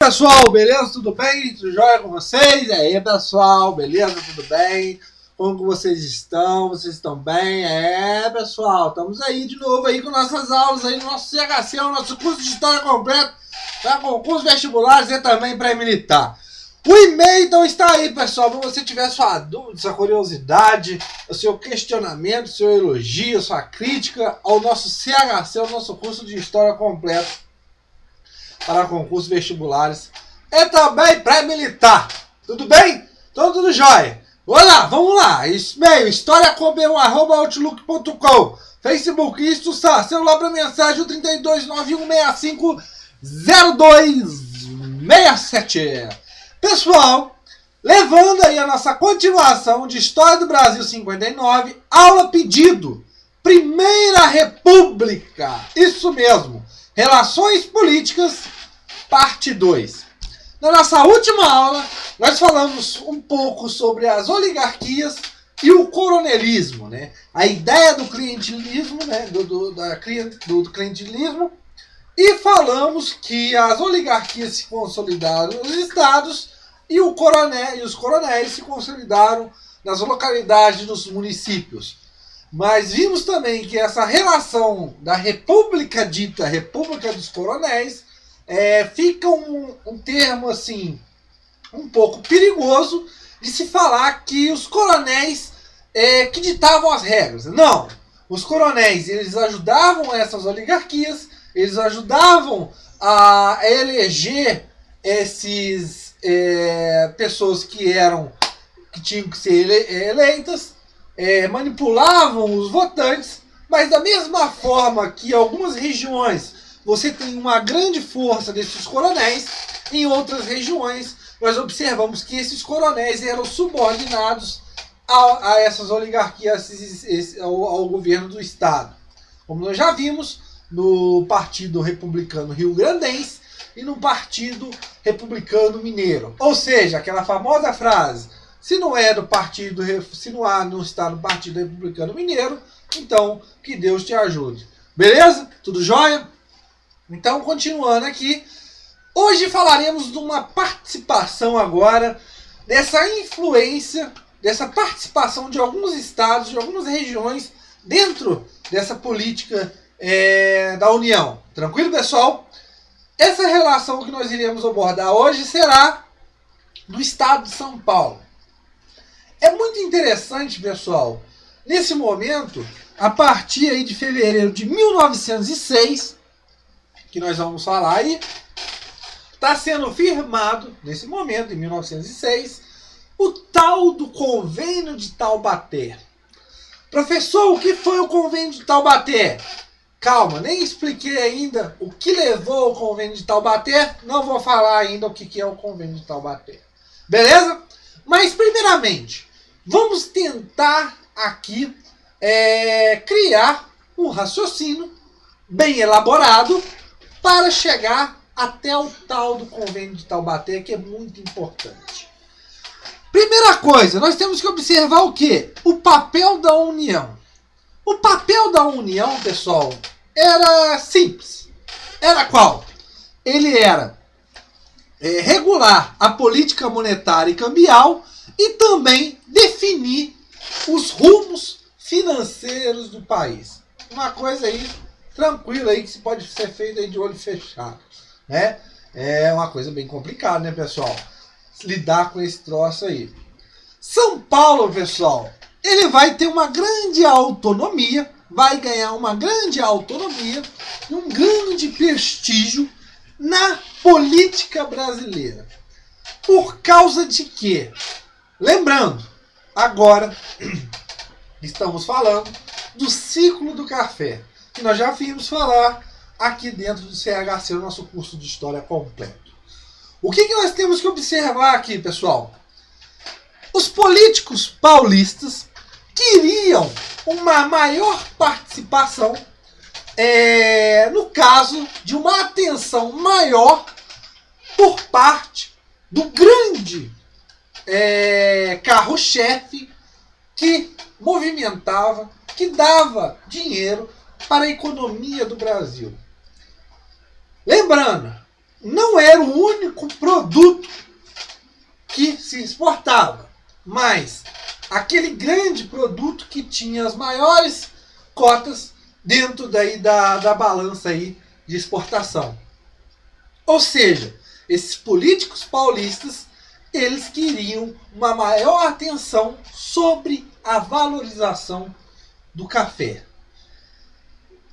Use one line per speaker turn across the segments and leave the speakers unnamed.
pessoal, beleza? Tudo bem? Tudo jóia com vocês? E aí, pessoal, beleza? Tudo bem? Como que vocês estão? Vocês estão bem? Pessoal, estamos aí de novo aí com nossas aulas aí no nosso CHC, o nosso curso de História completo para concursos vestibulares e também pré-militar. O e-mail então está aí, pessoal, para você tiver sua dúvida, sua curiosidade, o seu questionamento, seu elogio, sua crítica ao nosso CHC, ao nosso curso de História completo para concursos vestibulares e também pré-militar. Tudo bem? Então tudo jóia. Vamos lá. E-mail, historiacom@outlook.com. Facebook, isso, celular para mensagem, 3291650267. Pessoal, levando aí a nossa continuação de História do Brasil 59, aula pedido, Primeira República, isso mesmo, Relações Políticas, parte 2. Na nossa última aula, nós falamos um pouco sobre as oligarquias e o coronelismo, né? A ideia do clientelismo, né? do clientelismo, e falamos que as oligarquias se consolidaram nos estados e os coronéis se consolidaram nas localidades dos municípios. Mas vimos também que essa relação da república dita República dos Coronéis fica um termo assim um pouco perigoso de se falar que os coronéis que ditavam as regras. Não, os coronéis eles ajudavam essas oligarquias, eles ajudavam a eleger esses pessoas que tinham que ser eleitas, manipulavam os votantes, mas da mesma forma que em algumas regiões você tem uma grande força desses coronéis, em outras regiões nós observamos que esses coronéis eram subordinados a essas oligarquias, ao governo do Estado. Como nós já vimos no Partido Republicano Rio-Grandense e no Partido Republicano Mineiro. Ou seja, aquela famosa frase, se não está no Partido Republicano Mineiro, então que Deus te ajude. Beleza? Tudo jóia? Então, continuando aqui, hoje falaremos de uma participação agora, dessa influência, dessa participação de alguns estados, de algumas regiões dentro dessa política da União. Tranquilo, pessoal? Essa relação que nós iremos abordar hoje será do estado de São Paulo. É muito interessante, pessoal, nesse momento, a partir aí de fevereiro de 1906, que nós vamos falar aí, está sendo firmado, nesse momento, em 1906, o tal do Convênio de Taubaté. Professor, o que foi o Convênio de Taubaté? Calma, nem expliquei ainda o que levou ao Convênio de Taubaté, não vou falar ainda o que é o Convênio de Taubaté. Beleza? Mas, primeiramente, vamos tentar aqui criar um raciocínio bem elaborado para chegar até o tal do Convênio de Taubaté, que é muito importante. Primeira coisa, nós temos que observar o quê? O papel da União. O papel da União, pessoal, era simples. Era qual? Ele era regular a política monetária e cambial e também definir os rumos financeiros do país. Uma coisa aí tranquila aí que se pode ser feita aí de olho fechado, né? É uma coisa bem complicada, né, pessoal? Lidar com esse troço aí. São Paulo, pessoal, ele vai ter uma grande autonomia, vai ganhar uma grande autonomia e um grande prestígio na política brasileira. Por causa de quê? Lembrando, agora estamos falando do ciclo do café, que nós já vimos falar aqui dentro do CHC, o nosso curso de História completo. O que nós temos que observar aqui, pessoal? Os políticos paulistas queriam uma maior participação, no caso de uma atenção maior por parte do grande carro-chefe que movimentava, que dava dinheiro para a economia do Brasil. Lembrando, não era o único exportava, mas aquele grande produto que tinha as maiores cotas dentro daí da balança aí de exportação. Ou seja, esses políticos paulistas, eles queriam uma maior atenção sobre a valorização do café.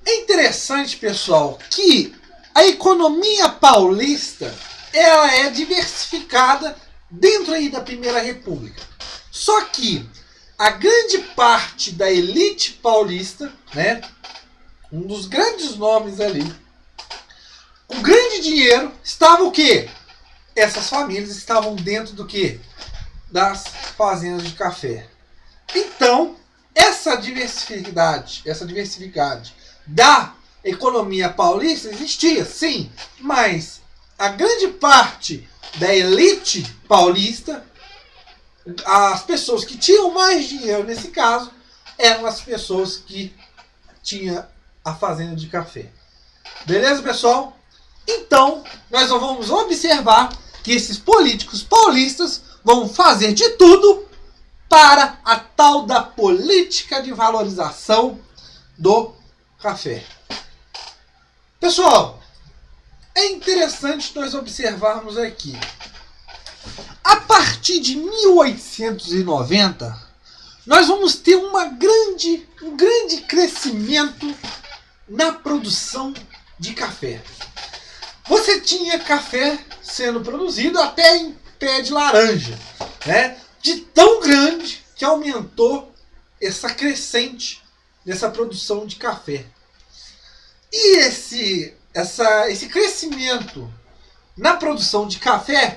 É interessante, pessoal, que a economia paulista ela é diversificada dentro aí da Primeira República. Só que a grande parte da elite paulista, né, um dos grandes nomes ali, com grande dinheiro, estava o quê? Essas famílias estavam dentro do quê? Das fazendas de café. Então, essa diversidade da economia paulista existia, sim, mas a grande parte da elite paulista, as pessoas que tinham mais dinheiro nesse caso, eram as pessoas que tinham a fazenda de café. Beleza, pessoal? Então, nós vamos observar que esses políticos paulistas vão fazer de tudo para a tal da política de valorização do café. Pessoal, é interessante nós observarmos aqui. A partir de 1890, nós vamos ter um grande crescimento na produção de café. Você tinha café sendo produzido até em pé de laranja, né? De tão grande que aumentou essa crescente dessa produção de café. E esse crescimento na produção de café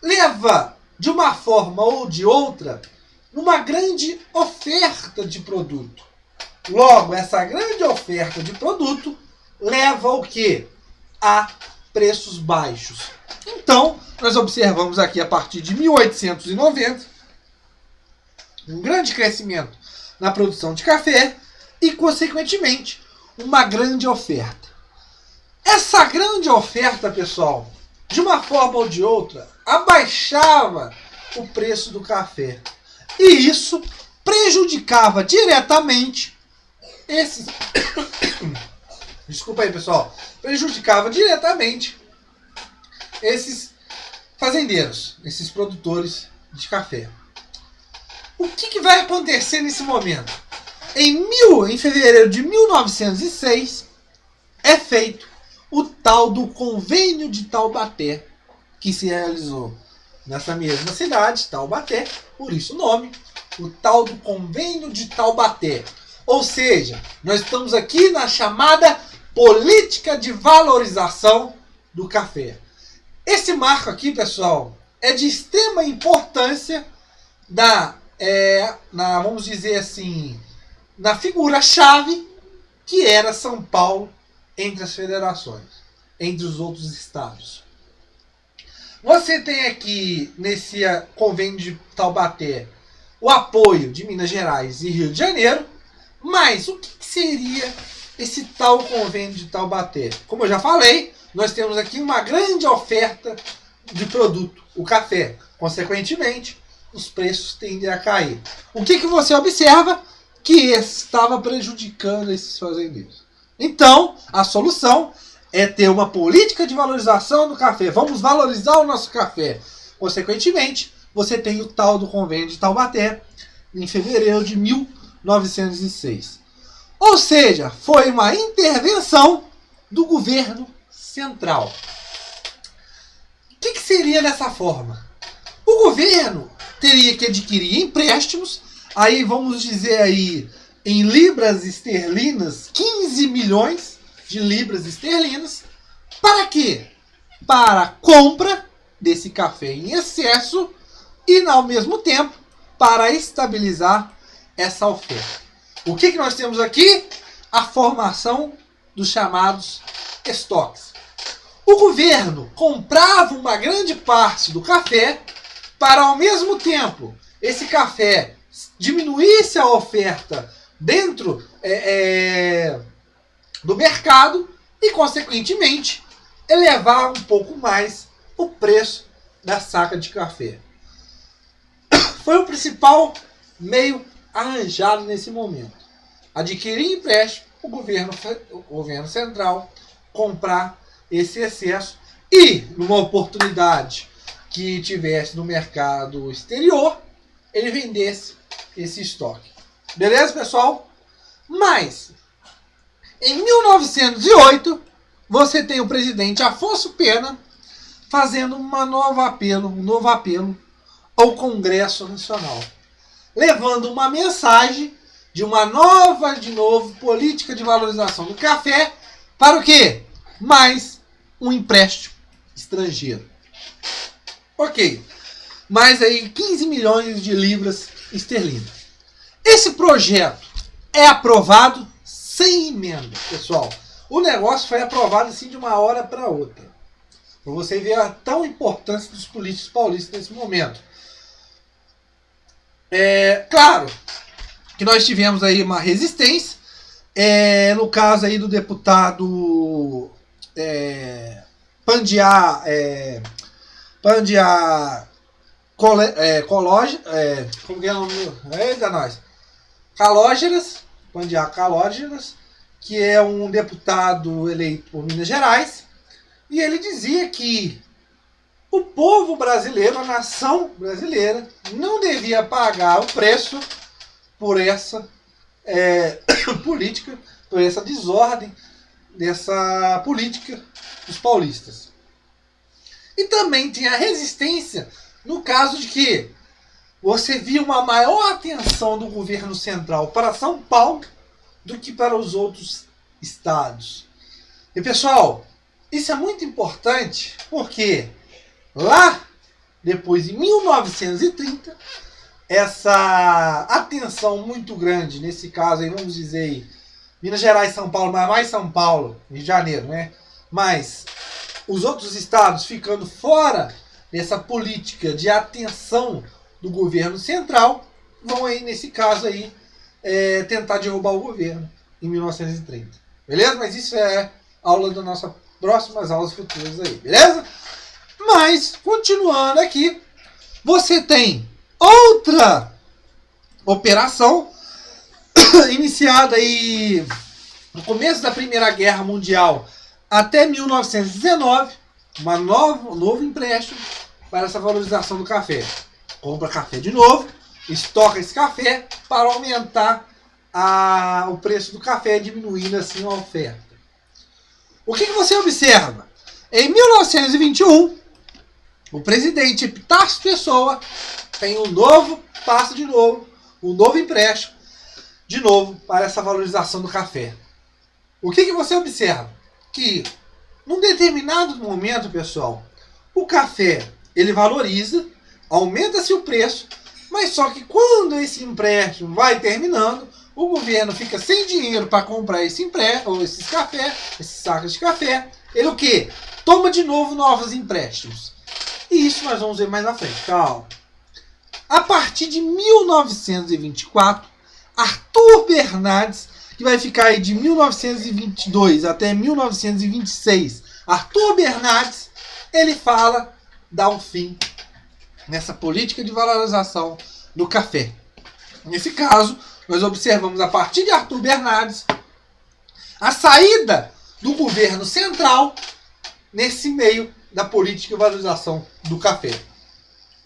leva, de uma forma ou de outra, numa grande oferta de produto. Logo, essa grande oferta de produto leva ao quê? A preços baixos. Então, nós observamos aqui a partir de 1890 um grande crescimento na produção de café e, consequentemente, uma grande oferta. Essa grande oferta, pessoal, de uma forma ou de outra, abaixava o preço do café. E isso prejudicava diretamente esses... Desculpa aí, pessoal. Prejudicava diretamente esses fazendeiros, esses produtores de café. O que vai acontecer nesse momento? Em fevereiro de 1906, é feito o tal do Convênio de Taubaté, que se realizou nessa mesma cidade, Taubaté, por isso o nome, o tal do Convênio de Taubaté. Ou seja, nós estamos aqui na chamada política de valorização do café. Esse marco aqui, pessoal, é de extrema importância vamos dizer assim, na figura-chave que era São Paulo entre as federações, entre os outros estados. Você tem aqui, nesse Convênio de Taubaté, o apoio de Minas Gerais e Rio de Janeiro, mas o que seria esse tal Convênio de Taubaté? Como eu já falei, nós temos aqui uma grande oferta de produto, o café. Consequentemente, os preços tendem a cair. O que você observa? Que estava prejudicando esses fazendeiros. Então, a solução é ter uma política de valorização do café. Vamos valorizar o nosso café. Consequentemente, você tem o tal do Convênio de Taubaté em fevereiro de 1906. Ou seja, foi uma intervenção do governo central. O que seria dessa forma? O governo teria que adquirir empréstimos, aí vamos dizer aí em libras esterlinas, 15 milhões de libras esterlinas, para quê? Para a compra desse café em excesso e, ao mesmo tempo, para estabilizar essa oferta. O que nós temos aqui? A formação dos chamados estoques. O governo comprava uma grande parte do café para, ao mesmo tempo, esse café diminuísse a oferta dentro do mercado e, consequentemente, elevar um pouco mais o preço da saca de café. foi o principal meio arranjado nesse momento. Adquirir empréstimo, o governo central comprar esse excesso e, numa oportunidade que tivesse no mercado exterior, ele vendesse esse estoque. Beleza, pessoal? Mas, em 1908, você tem o presidente Afonso Pena fazendo um novo apelo ao Congresso Nacional, levando uma mensagem de uma política de valorização do café para o quê? Mais um empréstimo estrangeiro. Ok. Mais aí 15 milhões de libras esterlinas. Esse projeto é aprovado sem emenda, pessoal. O negócio foi aprovado assim de uma hora para outra. Para você ver a tão importância dos políticos paulistas nesse momento. Claro que nós tivemos aí uma resistência. No caso aí do deputado Pandiá como que é o nome? Eita, nós. Pandiá Calógeras, que é um deputado eleito por Minas Gerais, e ele dizia que o povo brasileiro, a nação brasileira, não devia pagar o preço por essa política, por essa desordem dessa política dos paulistas. E também tem a resistência no caso de que você via uma maior atenção do governo central para São Paulo do que para os outros estados. E pessoal, isso é muito importante porque lá, depois em 1930, essa atenção muito grande, nesse caso aí, vamos dizer aí, Minas Gerais, São Paulo, mas mais São Paulo, Rio de Janeiro, né? Mas os outros estados ficando fora dessa política de atenção do governo central, vão aí, nesse caso aí, tentar derrubar o governo em 1930. Beleza? Mas isso é aula das nossas próximas aulas futuras aí, beleza? Mas, continuando aqui, você tem outra operação iniciada aí no começo da Primeira Guerra Mundial até 1919, um novo empréstimo para essa valorização do café. Compra café de novo, estoca esse café para aumentar o preço do café, diminuindo assim a oferta. O que você observa? Em 1921, o presidente Epitácio Pessoa tem um novo empréstimo, de novo, para essa valorização do café. O que você observa? Que, num determinado momento, pessoal, o café, ele valoriza, aumenta-se o preço, mas só que quando esse empréstimo vai terminando, o governo fica sem dinheiro para comprar esses sacos de café, ele o quê? Toma de novo novos empréstimos. E isso nós vamos ver mais na frente. Calma. A partir de 1924, Arthur Bernardes, que vai ficar aí de 1922 até 1926, Arthur Bernardes, ele dá um fim nessa política de valorização do café. Nesse caso, nós observamos a partir de Arthur Bernardes a saída do governo central nesse meio da política de valorização do café.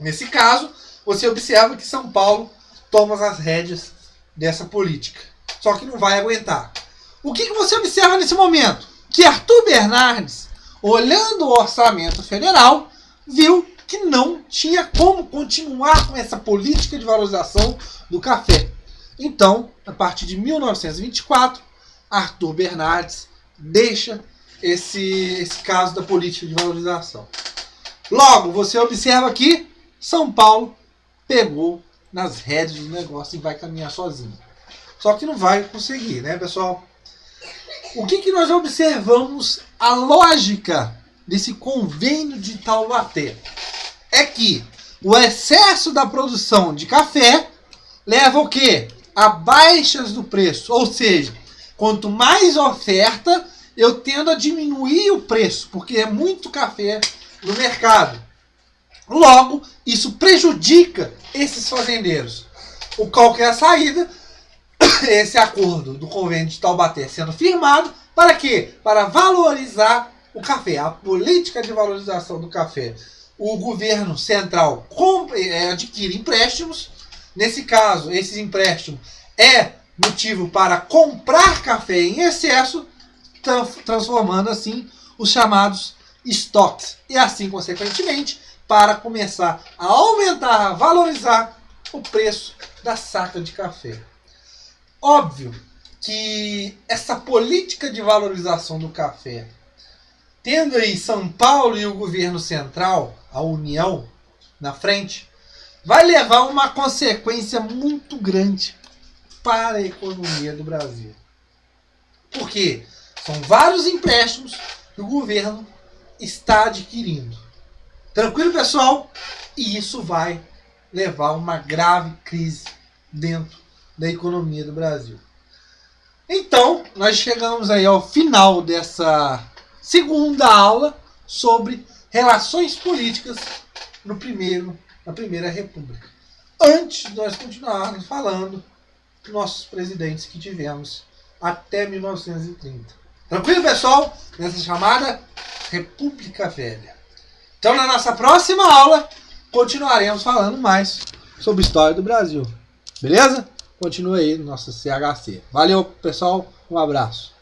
Nesse caso, você observa que São Paulo toma as rédeas dessa política. Só que não vai aguentar. O que você observa nesse momento? Que Arthur Bernardes, olhando o orçamento federal, viu que não tinha como continuar com essa política de valorização do café. Então, a partir de 1924, Arthur Bernardes deixa esse caso da política de valorização. Logo, você observa que São Paulo pegou nas rédeas do negócio e vai caminhar sozinho. Só que não vai conseguir, né, pessoal? O que nós observamos a lógica desse convênio de Taubaté? É que o excesso da produção de café leva o quê? A baixas do preço. Ou seja, quanto mais oferta, eu tendo a diminuir o preço, porque é muito café no mercado. Logo, isso prejudica esses fazendeiros. Qual que é a saída? Esse acordo do convênio de Taubaté sendo firmado. Para quê? Para valorizar o café. A política de valorização do café. O governo central adquire empréstimos. Nesse caso, esses empréstimos é motivo para comprar café em excesso, transformando assim os chamados estoques. E assim, consequentemente, para começar a aumentar, a valorizar o preço da saca de café. Óbvio que essa política de valorização do café, tendo aí São Paulo e o governo central, a União, na frente, vai levar a uma consequência muito grande para a economia do Brasil. Por quê? São vários empréstimos que o governo está adquirindo. Tranquilo, pessoal? E isso vai levar a uma grave crise dentro da economia do Brasil. Então, nós chegamos aí ao final dessa segunda aula sobre relações políticas na Primeira República. Antes de nós continuarmos falando dos nossos presidentes que tivemos até 1930. Tranquilo, pessoal? Nessa chamada República Velha. Então, na nossa próxima aula, continuaremos falando mais sobre a história do Brasil. Beleza? Continua aí no nosso CHC. Valeu, pessoal. Um abraço.